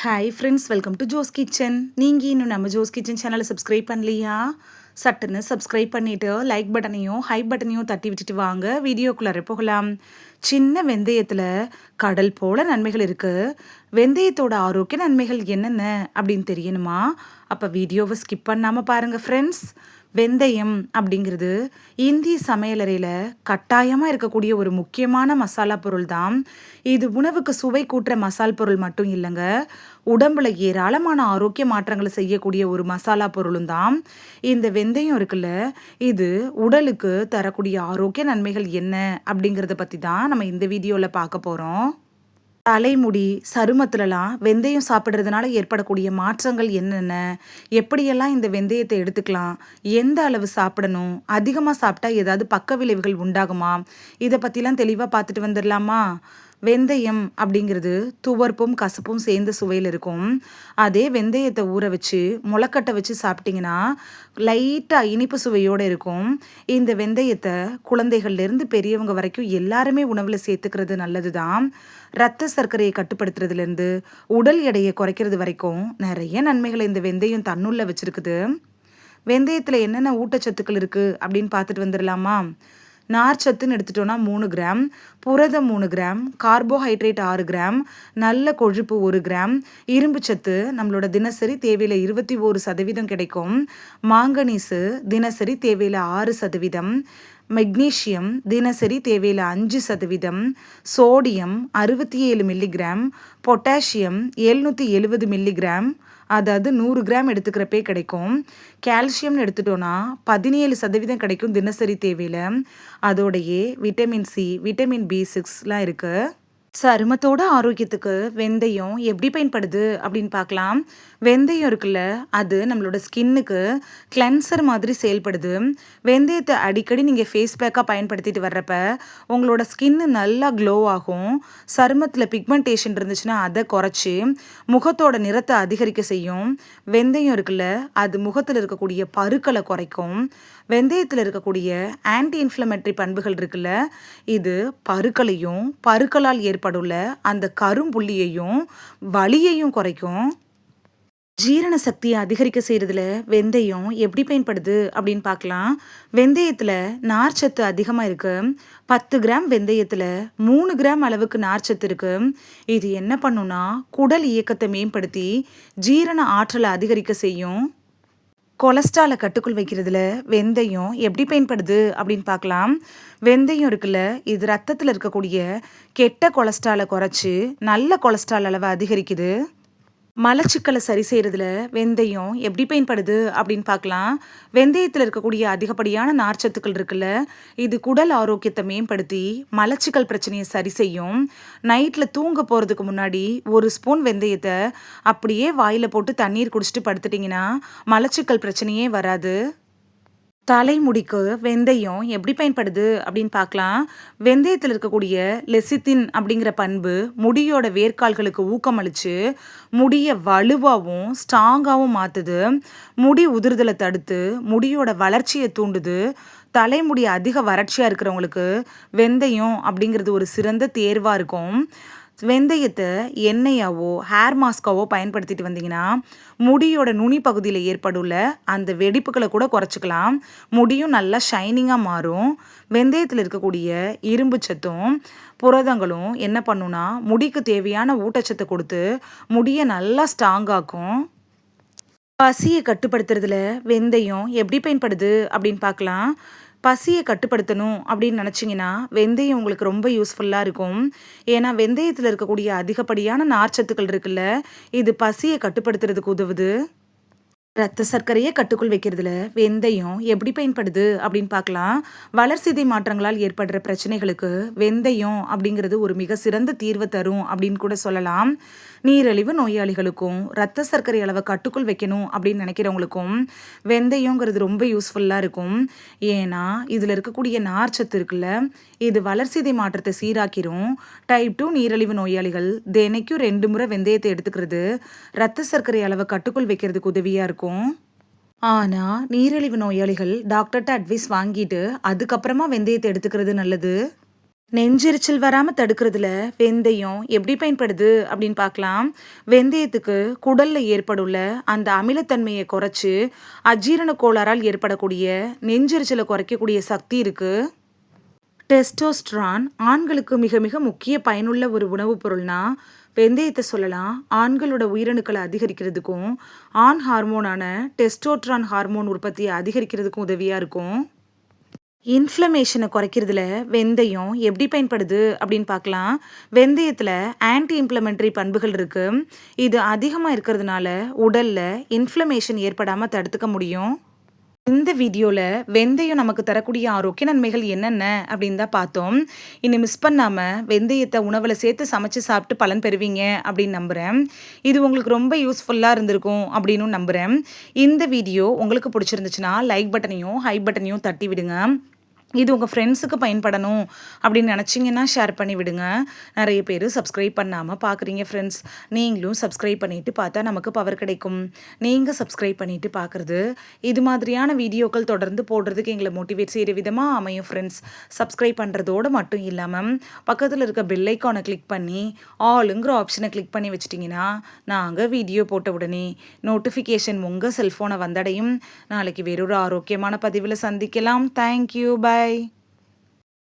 Hi friends, welcome to Jo's kitchen. நீங்கள் இன்னும் நம்ம ஜோஸ் கிச்சன் சேனலை சப்ஸ்கிரைப் பண்ணலையா? சட்டுன்னு சப்ஸ்கிரைப் பண்ணிவிட்டு லைக் பட்டனையும் ஹை பட்டனையும் தட்டி விட்டுட்டு வாங்க வீடியோக்குள்ளார போகலாம். சின்ன வெந்தயத்தில் கடல் போல நன்மைகள் இருக்குது. வெந்தயத்தோட ஆரோக்கிய நன்மைகள் என்னென்ன அப்படின்னு தெரியணுமா? அப்போ வீடியோவை ஸ்கிப் பண்ணாமல் பாருங்கள் ஃப்ரெண்ட்ஸ். வெந்தயம் அப்படிங்கிறது இந்திய சமையலறையில் கட்டாயமாக இருக்கக்கூடிய ஒரு முக்கியமான மசாலா பொருள் தான். இது உணவுக்கு சுவை கூட்டுற மசால் பொருள் மட்டும் இல்லைங்க, உடம்புல ஏராளமான ஆரோக்கிய மாற்றங்களை செய்யக்கூடிய ஒரு மசாலா பொருளும் தான் இந்த வெந்தயம் இருக்குல்ல. இது உடலுக்கு தரக்கூடிய ஆரோக்கிய நன்மைகள் என்ன அப்படிங்கிறத பற்றி தான் நம்ம இந்த வீடியோவில் பார்க்க போகிறோம். தலைமுடி சருமத்துலலாம் வெந்தயம் சாப்பிட்றதுனால ஏற்படக்கூடிய மாற்றங்கள் என்னென்ன, எப்படியெல்லாம் இந்த வெந்தயத்தை எடுத்துக்கலாம், எந்த அளவு சாப்பிடணும், அதிகமாக சாப்பிட்டா ஏதாவது பக்க விளைவுகள் உண்டாகுமா, இதை பற்றிலாம் தெளிவாக பார்த்துட்டு வந்துடலாமா? வெந்தயம் அப்படிங்கிறது துவர்ப்பும் கசப்பும் சேர்ந்த சுவையில் இருக்கும். அதே வெந்தயத்தை ஊற வச்சு முளைக்கட்டை வச்சு சாப்பிட்டிங்கன்னா லைட்டாக இனிப்பு சுவையோடு இருக்கும். இந்த வெந்தயத்தை குழந்தைகள்லேருந்து பெரியவங்க வரைக்கும் எல்லாருமே உணவில் சேர்த்துக்கிறது நல்லது தான். இரத்த சர்க்கரையை கட்டுப்படுத்துறதுலேருந்து உடல் எடையை குறைக்கிறது வரைக்கும் நிறைய நன்மைகளை இந்த வெந்தயம் தன்னுள்ள வச்சுருக்குது. வெந்தயத்தில் என்னென்ன ஊட்டச்சத்துக்கள் இருக்குது அப்படின்னு பார்த்துட்டு வந்துடலாமா? நார்ச்சத்துன்னு எடுத்துட்டோன்னா 3 கிராம், புரதம் 3 கிராம், கார்போஹைட்ரேட் 6 கிராம், நல்ல கொழுப்பு 1 கிராம், இரும்பு சத்து நம்மளோட தினசரி தேவையில் 21% கிடைக்கும். மாங்கனீஸு தினசரி தேவையில் 6%, மெக்னீஷியம் தினசரி தேவையில் 5%, சோடியம் 67 மில்லிகிராம், பொட்டாசியம் 770 மில்லிகிராம், அதாவது 100 கிராம் எடுத்துக்கிறப்பே கிடைக்கும். கால்சியம்னு எடுத்துட்டோன்னா 17% கிடைக்கும் தினசரி தேவையில். அதோடையே விட்டமின் சி, விட்டமின் B6லாம் இருக்குது. சருமத்தோட ஆரோக்கியத்துக்கு வெந்தயம் எப்படி பயன்படுது அப்படின்னு பார்க்கலாம். வெந்தயம் இருக்குல்ல, அது நம்மளோட ஸ்கின்னுக்கு கிளென்சர் மாதிரி செயல்படுது. வெந்தயத்தை அடிக்கடி நீங்கள் ஃபேஸ் பேக்காக பயன்படுத்திட்டு வர்றப்ப உங்களோட ஸ்கின்னு நல்லா க்ளோ ஆகும். சருமத்தில் பிக்மெண்டேஷன் இருந்துச்சுன்னா அதை குறைச்சி முகத்தோட நிறத்தை அதிகரிக்க செய்யும். வெந்தயம் இருக்குல்ல, அது முகத்தில் இருக்கக்கூடிய பருக்களை குறைக்கும். வெந்தயத்தில் இருக்கக்கூடிய ஆன்டி இன்ஃப்ளமேட்டரி பண்புகள் இருக்குல்ல, இது பருக்களையும் பருக்களால் ஏற்படுள்ள அந்த கரும்புள்ளியையும் வலியையும் குறைக்கும். ஜீரண சக்தியை அதிகரிக்க செய்கிறதுல வெந்தயம் எப்படி பயன்படுது அப்படின்னு பார்க்கலாம். வெந்தயத்தில் நார்ச்சத்து அதிகமாக இருக்குது. 10 கிராம் வெந்தயத்தில் 3 கிராம் அளவுக்கு நார்ச்சத்து இருக்குது. இது என்ன பண்ணுன்னா குடல் இயக்கத்தை மேம்படுத்தி ஜீரண ஆற்றலை அதிகரிக்க செய்யும். கொலஸ்ட்ராலை கட்டுக்குள் வைக்கிறதுல வெந்தயம் எப்படி பயன்படுது அப்படின்னு பார்க்கலாம். வெந்தயம் இருக்குல்ல, இது ரத்தத்தில் இருக்கக்கூடிய கெட்ட கொலஸ்ட்ராலை குறைச்சி நல்ல கொலஸ்ட்ரால் அளவை அதிகரிக்குது. மலச்சிக்கலை சரி செய்கிறதுல வெந்தயம் எப்படி பயன்படுது அப்படின்னு பார்க்கலாம். வெந்தயத்தில் இருக்கக்கூடிய அதிகப்படியான நார்ச்சத்துக்கள் இருக்குல்ல, இது குடல் ஆரோக்கியத்தை மேம்படுத்தி மலச்சிக்கல் பிரச்சனையை சரி செய்யும். நைட்டில் தூங்க போகிறதுக்கு முன்னாடி 1 ஸ்பூன் வெந்தயத்தை அப்படியே வாயில் போட்டு தண்ணீர் குடிச்சிட்டு படுத்துட்டிங்கன்னா மலச்சிக்கல் பிரச்சனையே வராது. தலைமுடிக்கு வெந்தயம் எப்படி பயன்படுது அப்படின்னு பார்க்கலாம். வெந்தயத்தில் இருக்கக்கூடிய லெசித்தின் அப்படிங்கிற பண்பு முடியோட வேர்க்கால்களுக்கு ஊக்கமளித்து முடியை வலுவாகவும் ஸ்ட்ராங்காகவும் மாற்றுது. முடி உதிர்தலை தடுத்து முடியோட வளர்ச்சியை தூண்டுது. தலைமுடி அதிக வறட்சியாக இருக்கிறவங்களுக்கு வெந்தயம் அப்படிங்கிறது ஒரு சிறந்த தேர்வாக இருக்கும். வெந்தயத்தை எண்ணெயாவோ ஹேர் மாஸ்காவோ பயன்படுத்திட்டு வந்தீங்கன்னா முடியோட நுனி பகுதியில் ஏற்படுள்ள அந்த வெடிப்புகளை கூட குறைச்சிக்கலாம். முடியும் நல்லா ஷைனிங்காக மாறும். வெந்தயத்தில் இருக்கக்கூடிய இரும்பு சத்தும் புரதங்களும் என்ன பண்ணுன்னா முடிக்கு தேவையான ஊட்டச்சத்தை கொடுத்து முடியை நல்லா ஸ்ட்ராங்காக்கும். பசியை கட்டுப்படுத்துறதுல வெந்தயம் எப்படி பயன்படுது அப்படின்னு பார்க்கலாம். பசியை கட்டுப்படுத்தணும் அப்படின்னு நினச்சிங்கன்னா வெந்தயம் உங்களுக்கு ரொம்ப யூஸ்ஃபுல்லாக இருக்கும். ஏன்னா வெந்தயத்தில் இருக்கக்கூடிய அதிகப்படியான நார்ச்சத்துக்கள் இருக்குல்ல, இது பசியை கட்டுப்படுத்துறதுக்கு உதவுது. இரத்த சர்க்கரையை கட்டுக்குள் வைக்கிறதுல வெந்தயம் எப்படி பயன்படுது அப்படின்னு பார்க்கலாம். வளர்சிதை மாற்றங்களால் ஏற்படுற பிரச்சனைகளுக்கு வெந்தயம் அப்படிங்கிறது ஒரு மிக சிறந்த தீர்வை தரும் அப்படின்னு கூட சொல்லலாம். நீரிழிவு நோயாளிகளுக்கும் இரத்த சர்க்கரை அளவை கட்டுக்குள் வைக்கணும் அப்படின்னு நினைக்கிறவங்களுக்கும் வெந்தயங்கிறது ரொம்ப யூஸ்ஃபுல்லாக இருக்கும். ஏன்னா இதில் இருக்கக்கூடிய நார்ச்சத்து இருக்குல்ல, இது வளர்சிதை மாற்றத்தை சீராக்கிரும். டைப் 2 நீரிழிவு நோயாளிகள் தினைக்கும் 2 முறை வெந்தயத்தை எடுத்துக்கிறது இரத்த சர்க்கரை அளவை கட்டுக்குள் வைக்கிறதுக்கு உதவியாக இருக்கும். ஆனால் நீரிழிவு நோயாளிகள் டாக்டர்கிட்ட அட்வைஸ் வாங்கிட்டு அதுக்கப்புறமா வெந்தயத்தை எடுத்துக்கிறது நல்லது. நெஞ்செரிச்சல் வராமல் தடுக்கிறதுல வெந்தயம் எப்படி பயன்படுது அப்படின்னு பார்க்கலாம். வெந்தயத்துக்கு குடலில் ஏற்படுள்ள அந்த அமிலத்தன்மையை குறைச்சி அஜீரண கோளாறால் ஏற்படக்கூடிய நெஞ்செரிச்சலை குறைக்கக்கூடிய சக்தி இருக்குது. டெஸ்டோஸ்ட்ரான் ஆண்களுக்கு மிக மிக முக்கிய பயனுள்ள ஒரு உணவுப் பொருள்னா வெந்தயத்தை சொல்லலாம். ஆண்களோட உயிரணுக்களை அதிகரிக்கிறதுக்கும் ஆண் ஹார்மோனான டெஸ்டோட்ரான் ஹார்மோன் உற்பத்தியை அதிகரிக்கிறதுக்கும் உதவியாக இருக்கும். இன்ஃப்ளமேஷனை குறைக்கிறதுல வெந்தயம் எப்படி பயன்படுது அப்படின்னு பார்க்கலாம். வெந்தயத்தில் ஆன்டி இன்ஃப்ளமெண்ட்ரி பண்புகள் இருக்குது. இது அதிகமாக இருக்கிறதுனால உடலில் இன்ஃப்ளமேஷன் ஏற்படாமல் தடுத்துக்க முடியும். இந்த வீடியோவில் வெந்தயம் நமக்கு தரக்கூடிய ஆரோக்கிய நன்மைகள் என்னென்ன அப்படின்னு தான் பார்த்தோம். இனி மிஸ் பண்ணாமல் வெந்தயத்தை உணவில் சேர்த்து சமைச்சு சாப்பிட்டு பலன் பெறுவீங்க அப்படின்னு நம்புகிறேன். இது உங்களுக்கு ரொம்ப யூஸ்ஃபுல்லாக இருந்திருக்கும் அப்படின்னு நம்புகிறேன். இந்த வீடியோ உங்களுக்கு பிடிச்சிருந்துச்சுன்னா லைக் பட்டனையும் ஹை பட்டனையும் தட்டி விடுங்க. இது உங்கள் ஃப்ரெண்ட்ஸுக்கு பயன்படணும் அப்படின்னு நினச்சிங்கன்னா ஷேர் பண்ணி விடுங்க. நிறைய பேர் சப்ஸ்கிரைப் பண்ணாமல் பார்க்குறீங்க ஃப்ரெண்ட்ஸ். நீங்களும் சப்ஸ்கிரைப் பண்ணிவிட்டு பார்த்தா நமக்கு பவர் கிடைக்கும். நீங்கள் சப்ஸ்கிரைப் பண்ணிவிட்டு பார்க்குறது இது மாதிரியான வீடியோக்கள் தொடர்ந்து போடுறதுக்கு எங்களை மோட்டிவேட் செய்கிற விதமாக அமையும் ஃப்ரெண்ட்ஸ். சப்ஸ்கிரைப் பண்ணுறதோடு மட்டும் இல்லாமல் பக்கத்தில் இருக்க பெல் ஐக்கானை கிளிக் பண்ணி ஆளுங்கிற ஆப்ஷனை கிளிக் பண்ணி வச்சிட்டிங்கன்னா நாங்கள் வீடியோ போட்ட உடனே நோட்டிஃபிகேஷன் உங்கள் செல்ஃபோனை வந்தடையும். நாளைக்கு வேறொரு ஆரோக்கியமான பதிவில் சந்திக்கலாம். தேங்க்யூ. பை.